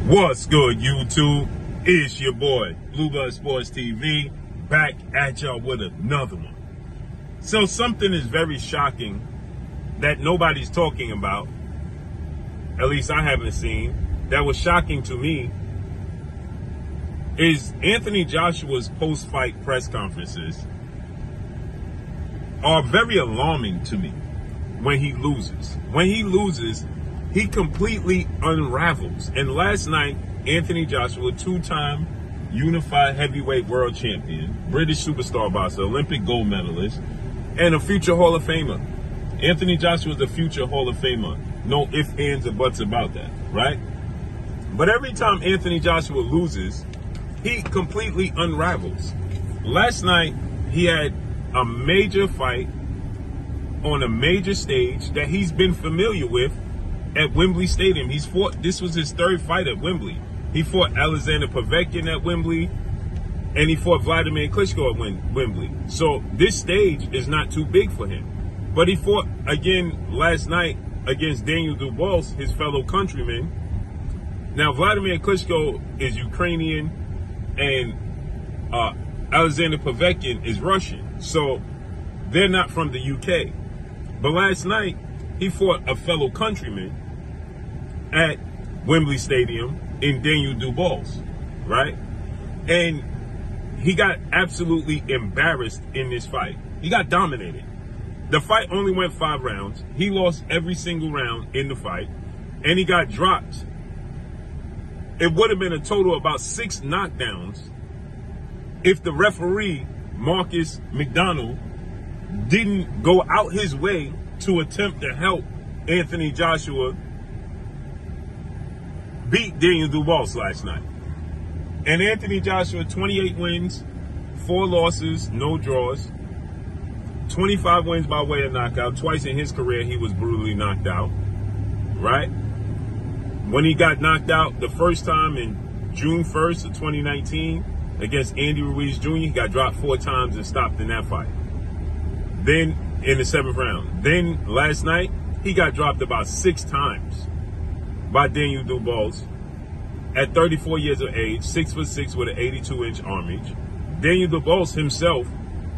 What's good, YouTube? It's your boy, Blue Blood Sports TV, back at y'all with another one. So something is very shocking that nobody's talking about, at least I haven't seen, that was shocking to me, is Anthony Joshua's post-fight press conferences are very alarming to me when he loses. When he loses, he completely unravels. And last night, Anthony Joshua, two-time unified heavyweight world champion, British superstar boxer, Olympic gold medalist, and a future Hall of Famer. Anthony Joshua is a future Hall of Famer. No ifs, ands, or buts about that, right? But every time Anthony Joshua loses, he completely unravels. Last night, he had a major fight on a major stage that he's been familiar with at Wembley Stadium. This was his third fight at Wembley. He fought Alexander Povetkin at Wembley, and he fought Vladimir Klitschko at Wembley. So this stage is not too big for him. But he fought again last night against Daniel Dubois, his fellow countryman. Now, Vladimir Klitschko is Ukrainian, and Alexander Povetkin is Russian. So they're not from the UK. But last night, he fought a fellow countryman at Wembley Stadium in Daniel Dubois, right? And he got absolutely embarrassed in this fight. He got dominated. The fight only went 5 rounds. He lost every single round in the fight, and he got dropped. It would have been a total of about 6 knockdowns if the referee, Marcus McDonald, didn't go out his way to attempt to help Anthony Joshua beat Daniel Dubois last night. And Anthony Joshua, 28 wins, 4 losses, no draws, 25 wins by way of knockout. Twice in his career, he was brutally knocked out, right? When he got knocked out the first time in June 1st of 2019 against Andy Ruiz Jr., he got dropped 4 times and stopped in that fight. Then in the 7th round. Then last night, he got dropped about 6 times by Daniel Dubois at 34 years of age, 6'6" with an 82-inch arm reach. Daniel Dubois himself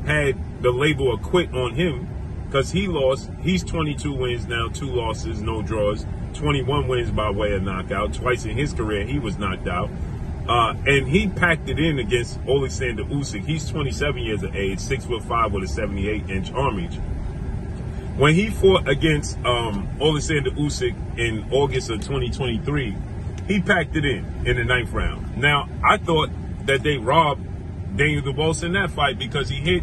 had the label of quit on him because he lost. He's 22 wins now, 2 losses, no draws, 21 wins by way of knockout. Twice in his career, he was knocked out. And he packed it in against Alexander Usyk. He's 27 years of age, 6'5" with a 78-inch arm reach. When he fought against Alexander Usyk in August of 2023, he packed it in the 9th round. Now, I thought that they robbed Daniel Dubois in that fight because he hit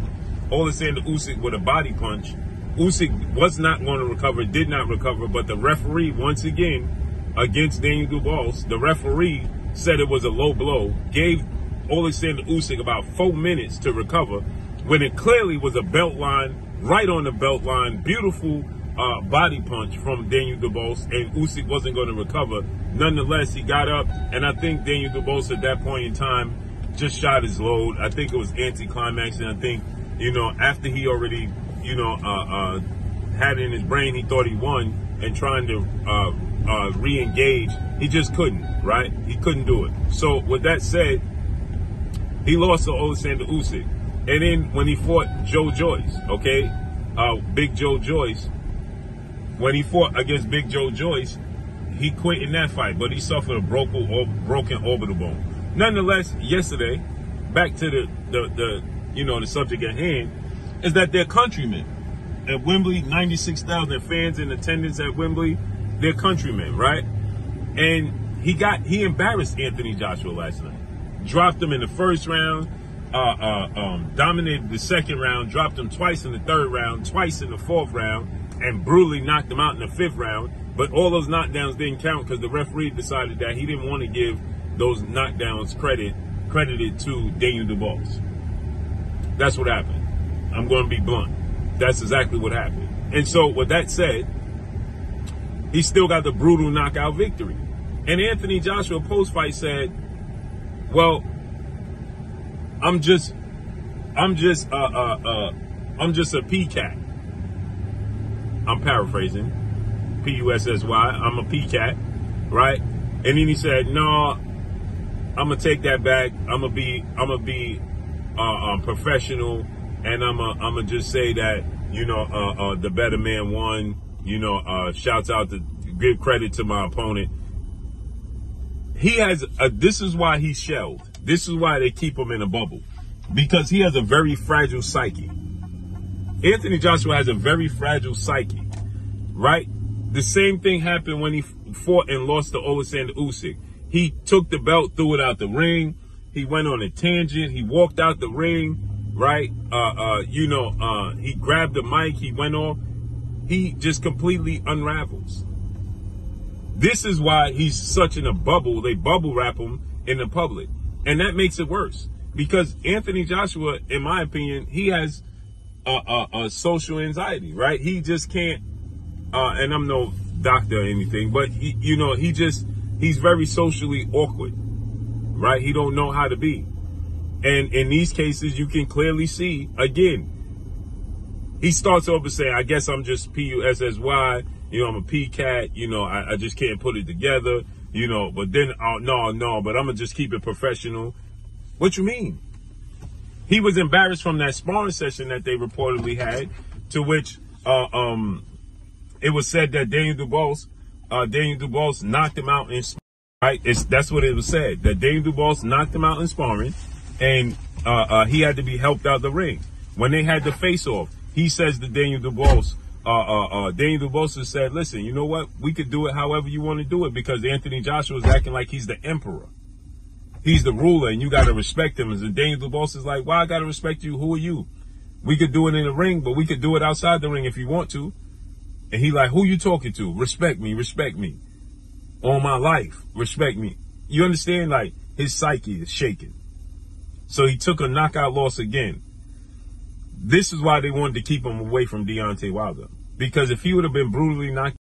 Alexander Usyk with a body punch. Usyk was not going to recover, did not recover, but the referee, once again, against Daniel Dubois, the referee said it was a low blow, gave Alexander Usyk about 4 minutes to recover, when it clearly was a belt line, right on the belt line, beautiful body punch from Daniel Dubois, and Usyk wasn't going to recover. Nonetheless, he got up, and I think Daniel Dubois at that point in time just shot his load. I think it was anticlimactic. I think, after he already, had it in his brain, he thought he won, and trying to re-engage, he just couldn't, right? He couldn't do it. So with that said, he lost to Alexander Usyk. And then when he fought Joe Joyce, okay, Big Joe Joyce, when he fought against Big Joe Joyce, he quit in that fight, but he suffered a broken orbital bone. Nonetheless, yesterday, back to the subject at hand, is that they're countrymen. At Wembley, 96,000 fans in attendance at Wembley, they're countrymen, right? And he embarrassed Anthony Joshua last night. Dropped him in the 1st round, dominated the 2nd round, dropped him twice in the 3rd round, twice in the 4th round, and brutally knocked him out in the 5th round. But all those knockdowns didn't count because the referee decided that he didn't want to give those knockdowns credited to Daniel Dubois. That's what happened. I'm going to be blunt. That's exactly what happened. And so with that said, he still got the brutal knockout victory. And Anthony Joshua post-fight said, well, I'm just a PCAT. I'm paraphrasing. P-U-S-S-Y. I'm a PCAT, right? And then he said, no, I'm gonna take that back. I'm gonna be professional, and I'm gonna just say that, you know, the better man won. You know, shouts out to give credit to my opponent. He has this is why he's shelved. This is why they keep him in a bubble, because he has a very fragile psyche. Anthony Joshua has a very fragile psyche, right? The same thing happened when he fought and lost to Alexander Usyk. He took the belt, threw it out the ring. He went on a tangent. He walked out the ring, right? He grabbed the mic. He went off. He just completely unravels. This is why he's such in a bubble. They bubble wrap him in the public. And that makes it worse. Because Anthony Joshua, in my opinion, he has a social anxiety, right? He just can't, and I'm no doctor or anything, but he's very socially awkward, right? He don't know how to be. And in these cases, you can clearly see, again, he starts over saying, I guess I'm just P-U-S-S-Y, I'm a P-cat, I just can't put it together, but then, no, but I'm going to just keep it professional. What you mean? He was embarrassed from that sparring session that they reportedly had, to which it was said that Daniel Dubois knocked him out in sparring, right? That's what it was said, that Daniel Dubois knocked him out in sparring, and he had to be helped out the ring. When they had the face-off, he says to Daniel Dubois, Daniel Dubois said, listen, you know what? We could do it however you want to do it, because Anthony Joshua is acting like he's the emperor. He's the ruler, and you got to respect him. And Daniel Dubois is like, why I got to respect you? Who are you? We could do it in the ring, but we could do it outside the ring if you want to. And he like, who you talking to? Respect me, respect me. All my life, respect me. You understand? Like, his psyche is shaking. So he took a knockout loss again. This is why they wanted to keep him away from Deontay Wilder. Because if he would have been brutally knocked